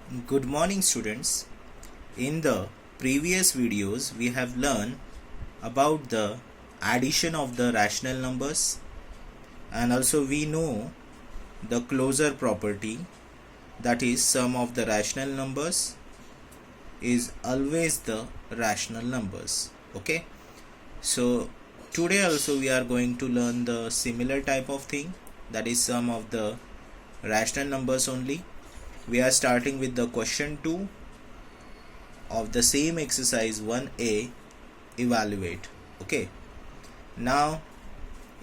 Good morning, students. In the previous videos we have learned about the addition of the rational numbers, and also we know the closure property, that is sum of the rational numbers is always the rational numbers. Okay, so today also we are going to learn the similar type of thing, that is sum of the rational numbers only. We are starting with the question 2 of the same exercise 1a, evaluate. Okay, now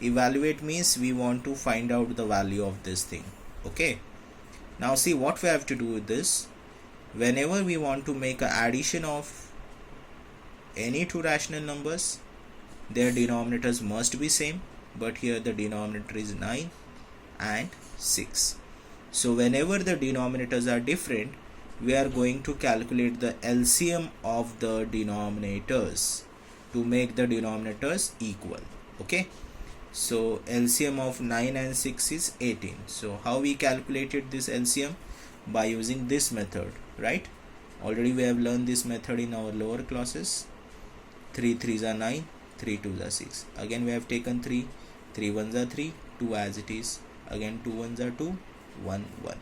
evaluate means we want to find out the value of this thing. Okay, now see what we have to do with this. Whenever we want to make an addition of any two rational numbers, their denominators must be same, but here the denominator is 9 and 6. So whenever the denominators are different, we are going to calculate the LCM of the denominators to make the denominators equal. Okay, so LCM of 9 and 6 is 18. So how we calculated this LCM? By using this method, right? Already we have learned this method in our lower classes. 3 3s are 9, 3 2s are 6. Again we have taken 3, 3 1s are 3, 2 as it is. Again 2 1s are 2, 1 1.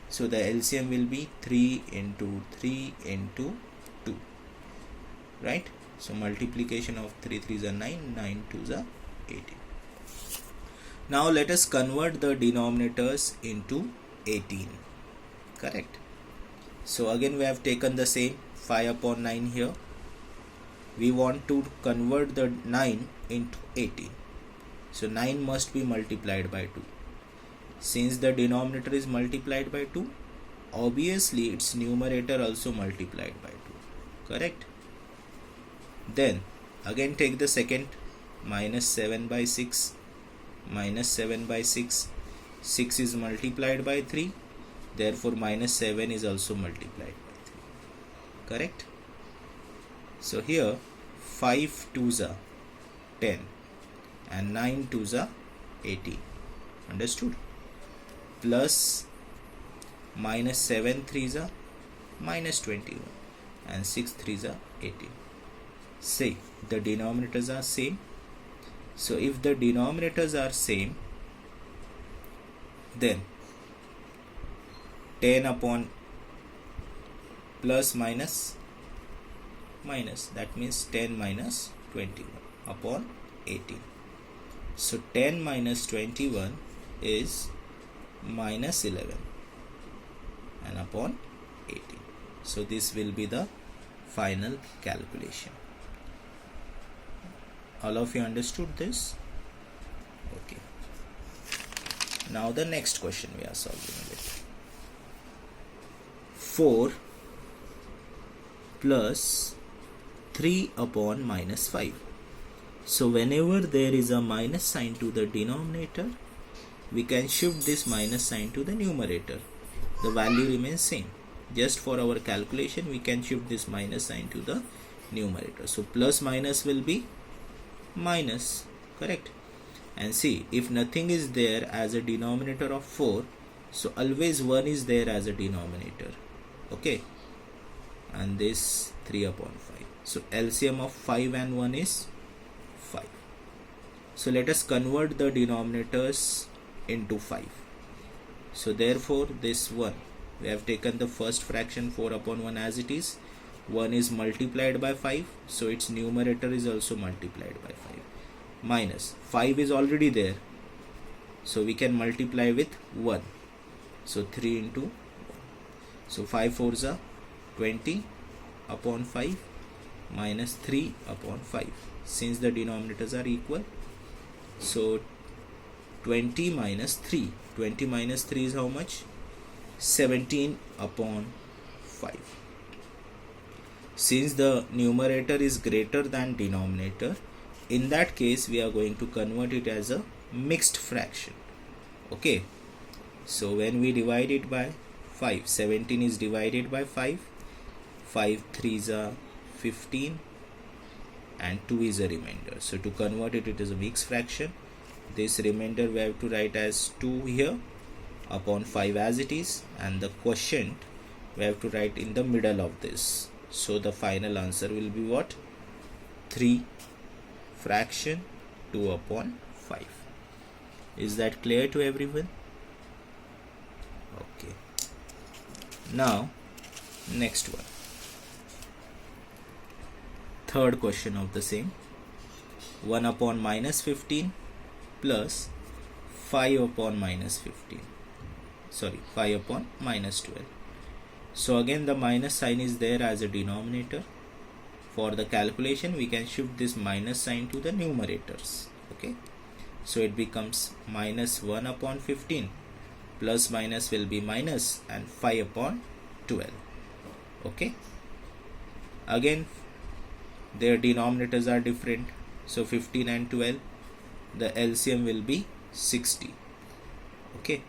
So the LCM will be 3 into 3 into 2, right? So multiplication of 3 3s are 9, 9 2s are 18. Now let us convert the denominators into 18. Correct. So again we have taken the same 5 upon 9 here. We want to convert the 9 into 18. So 9 must be multiplied by 2. Since the denominator is multiplied by 2, obviously its numerator also multiplied by 2. Correct? Then again take the second, minus 7 by 6. Minus 7 by 6. 6 is multiplied by 3. Therefore minus 7 is also multiplied by 3. Correct? So here 5 2s are 10 and 9 2s are 18. Understood? Plus minus 7 3s are minus 21 and 6 3s are 18. Say the denominators are same. So if the denominators are same, then 10 upon plus minus minus, that means 10 minus 21 upon 18. So 10 minus 21 is minus 11 and upon 18. So this will be the final calculation. All of you understood this? Okay. Now the next question we are solving with. 4 plus 3 upon minus 5. So whenever there is a minus sign to the denominator, we can shift this minus sign to the numerator. The value remains same. Just for our calculation, we can shift this minus sign to the numerator. So plus minus will be minus. Correct? And see, if nothing is there as a denominator of 4, so always 1 is there as a denominator. Okay? And this 3 upon 5. So LCM of 5 and 1 is 5. So let us convert the denominators into 5. So therefore this 1, we have taken the first fraction 4 upon 1 as it is. 1 is multiplied by 5, so its numerator is also multiplied by 5. Minus 5 is already there, so we can multiply with 1. So 3 into 1. So 5 4s are 20 upon 5 minus 3 upon 5. Since the denominators are equal, so 20 minus 3. 20 minus 3 is how much? 17 upon 5. Since the numerator is greater than denominator, in that case we are going to convert it as a mixed fraction. Okay, so when we divide it by 5, 17 is divided by 5. 5 3s are 15 and 2 is a remainder. So to convert it, it is a mixed fraction. This remainder we have to write as 2 here upon 5 as it is, and the quotient we have to write in the middle of this. So the final answer will be what? 3 fraction 2 upon 5. Is that clear to everyone? Okay. Now next one. Third question of the same. 1 upon minus 15 plus 5 upon minus 15. Sorry, 5 upon minus 12. So again the minus sign is there as a denominator. For the calculation we can shift this minus sign to the numerators. Okay. So it becomes minus 1 upon 15. Plus minus will be minus and 5 upon 12. Okay. Again their denominators are different. So 15 and 12, the LCM will be 60. Okay.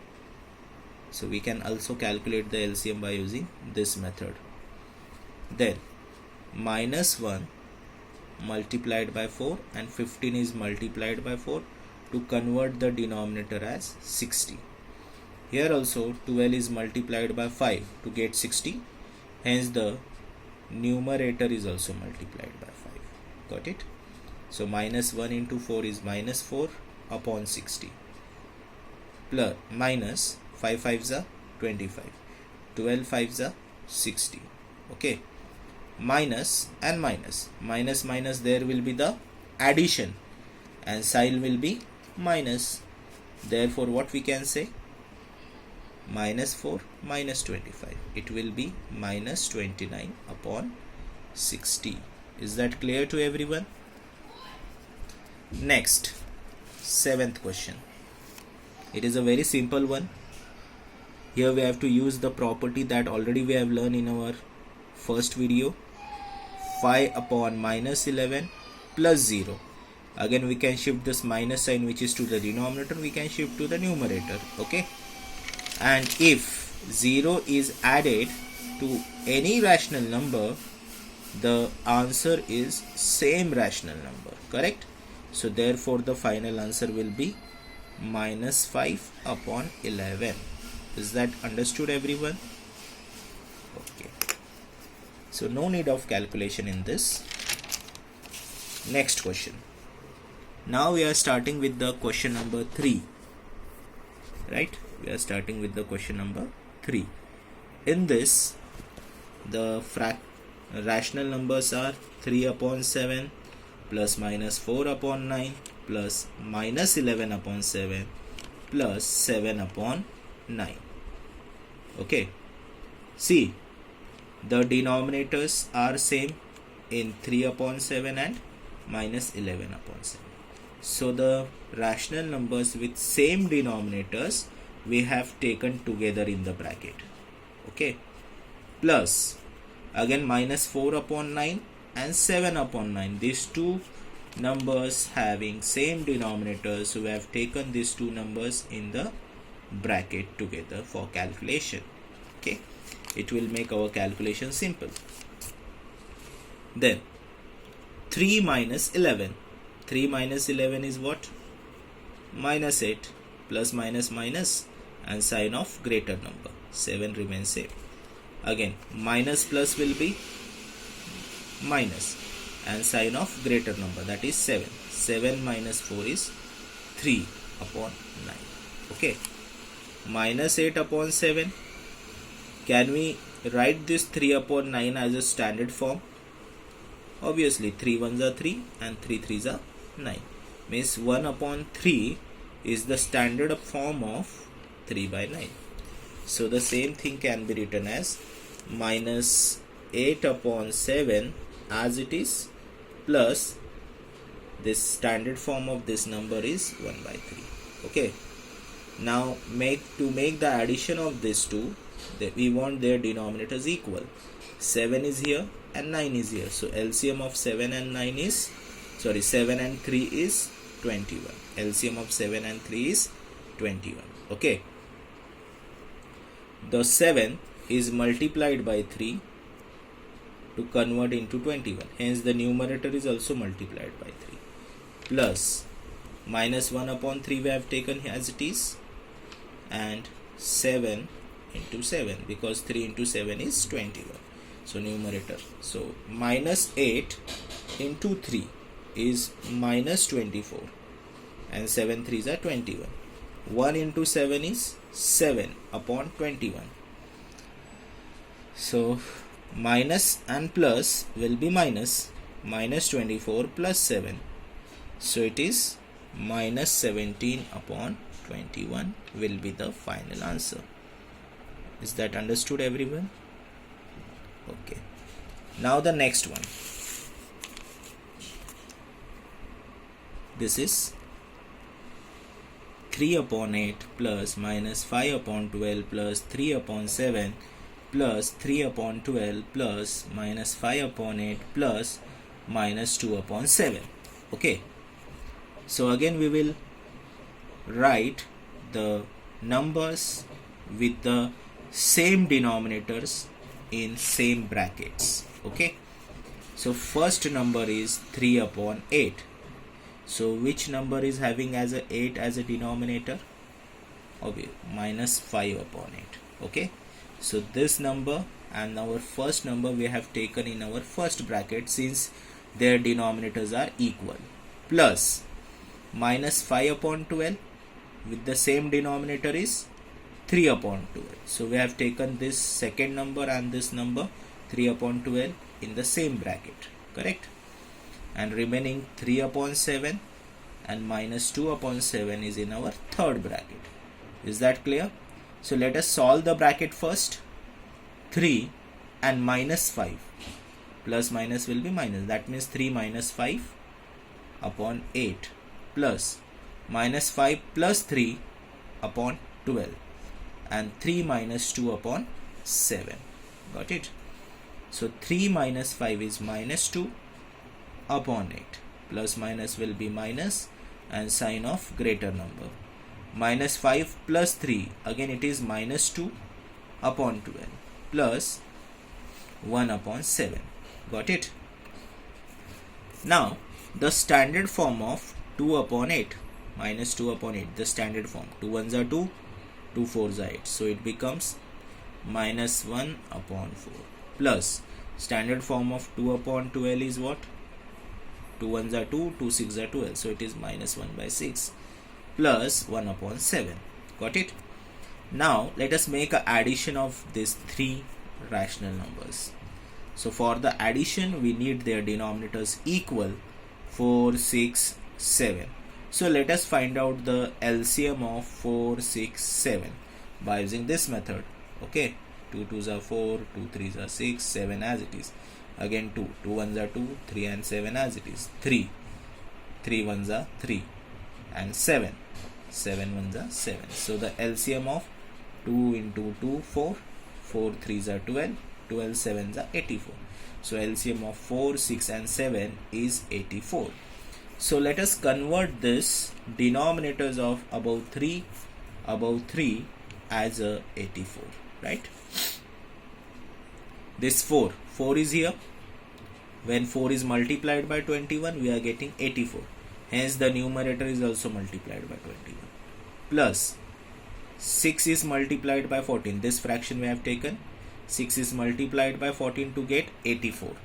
So we can also calculate the LCM by using this method. Then minus 1 multiplied by 4 and 15 is multiplied by 4 to convert the denominator as 60. Here also 12 is multiplied by 5 to get 60. Hence the numerator is also multiplied by 5. Got it? So minus 1 into 4 is minus 4 upon 60. Plus minus 5 5s are 25. 12 5s are 60. Okay. Minus and minus. Minus minus, there will be the addition. And sign will be minus. Therefore what we can say? Minus 4 minus 25. It will be minus 29 upon 60. Is that clear to everyone? Next, 7th question. It is a very simple one. Here we have to use the property that already we have learned in our first video. 5 upon minus 11 plus 0. Again we can shift this minus sign which is to the denominator, we can shift to the numerator. Okay. And if 0 is added to any rational number, the answer is same rational number. Correct? So therefore the final answer will be minus 5 upon 11. Is that understood everyone? Okay. So no need of calculation in this. Next question. Now we are starting with the question number 3. Right? We are starting with the question number 3. In this, the rational numbers are 3 upon 7 plus minus 4 upon 9 plus minus 11 upon 7 plus 7 upon 9. Okay. See, the denominators are same in 3 upon 7 and minus 11 upon 7. So the rational numbers with same denominators we have taken together in the bracket. Okay. Plus again minus 4 upon 9 and 7 upon 9. These two numbers having same denominators, so we have taken these two numbers in the bracket together for calculation. Okay. It will make our calculation simple. Then 3 minus 11. 3 minus 11 is what? Minus 8 plus minus minus and sign of greater number. 7 remains same. Again minus plus will be minus and sign of greater number, that is 7. 7 minus 4 is 3 upon 9. Okay. Minus 8 upon 7. Can we write this 3 upon 9 as a standard form? Obviously 3 1s are 3 and 3 3s are 9. Means 1 upon 3 is the standard form of 3 by 9. So the same thing can be written as minus 8 upon 7 as it is plus this standard form of this number is 1 by 3. Okay. Now to make the addition of these two, we want their denominators equal. 7 is here and 9 is here. So LCM of 7 and 9 is 7 and 3 is 21. LCM of 7 and 3 is 21. Okay. The 7 is multiplied by 3 to convert into 21. Hence the numerator is also multiplied by 3. Plus minus 1 upon 3 we have taken as it is, and 7 into 7, because 3 into 7 is 21. So numerator, so minus 8 into 3 is minus 24, and 7 3s are 21. 1 into 7 is 7 upon 21. So minus and plus will be minus 24 plus 7. So it is minus 17 upon 21 will be the final answer. Is that understood, everyone? Okay. Now the next one. This is 3 upon 8 plus minus 5 upon 12 plus 3 upon 7 plus 3 upon 12 plus minus 5 upon 8 plus minus 2 upon 7. Okay. So again we will write the numbers with the same denominators in same brackets. Okay. So first number is 3 upon 8. So which number is having as a 8 as a denominator? Okay, minus 5 upon 8. Okay. So this number and our first number we have taken in our first bracket since their denominators are equal, plus minus 5 upon 12 with the same denominator is 3 upon 12. So we have taken this second number and this number 3 upon 12 in the same bracket, correct? And remaining 3 upon 7 and minus 2 upon 7 is in our third bracket. Is that clear? So let us solve the bracket first. 3 and minus 5. Plus minus will be minus. That means 3 minus 5 upon 8 plus minus 5 plus 3 upon 12 and 3 minus 2 upon 7. Got it? So 3 minus 5 is minus 2 upon 8. Plus minus will be minus and sign of greater number. Minus 5 plus 3, again it is minus 2 upon 12 plus 1 upon 7. Got it? Now the standard form of 2 upon 8, minus 2 upon 8, the standard form, 2 1s are 2, 2 4s are 8, so it becomes minus 1 upon 4 plus standard form of 2 upon 12 is what? 2 1s are 2, 2 6s are 12, so it is minus 1 by 6 plus 1 upon 7. Got it? Now let us make an addition of these three rational numbers. So for the addition we need their denominators equal, 4 6 7. So let us find out the LCM of 4 6 7 by using this method. Okay, 2 2s are 4, 2 3s are 6, 7 as it is. Again 2 1s are 2, 3 and 7 as it is. 3 1s are 3 and 7 1s are 7. So the LCM of 2 into 2 4, 4 3s are 12, 12 7s are 84. So LCM of 4 6 and 7 is 84. So let us convert this denominators of above 3 as a 84, right? This 4 is here. When 4 is multiplied by 21 we are getting 84. Hence the numerator is also multiplied by 21. Plus 6 is multiplied by 14. This fraction we have taken. 6 is multiplied by 14 to get 84.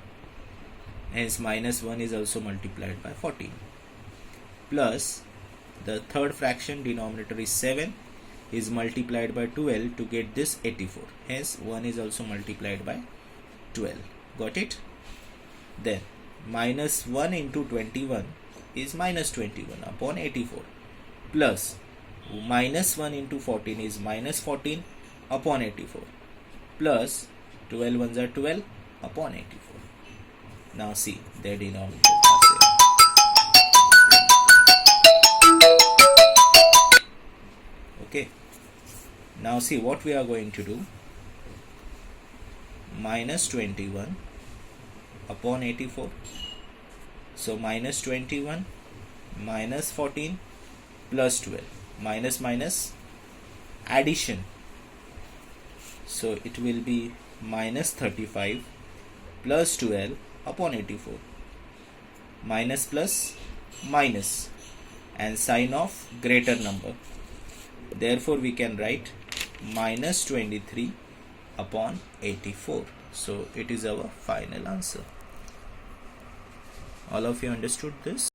Hence minus 1 is also multiplied by 14. Plus the third fraction, denominator is 7, is multiplied by 12 to get this 84. Hence 1 is also multiplied by 12. Got it? Then minus 1 into 21 is minus 21 upon 84 plus minus 1 into 14 is minus 14 upon 84 plus 12 1s are 12 upon 84. Now see, their denominators are same. Okay. Now see what we are going to do. Minus 21 upon 84. So minus 21 minus 14 plus 12. Minus minus addition. So it will be minus 35 plus 12 upon 84. Minus plus minus and sign of greater number. Therefore we can write minus 23 upon 84. So it is our final answer. All of you understood this?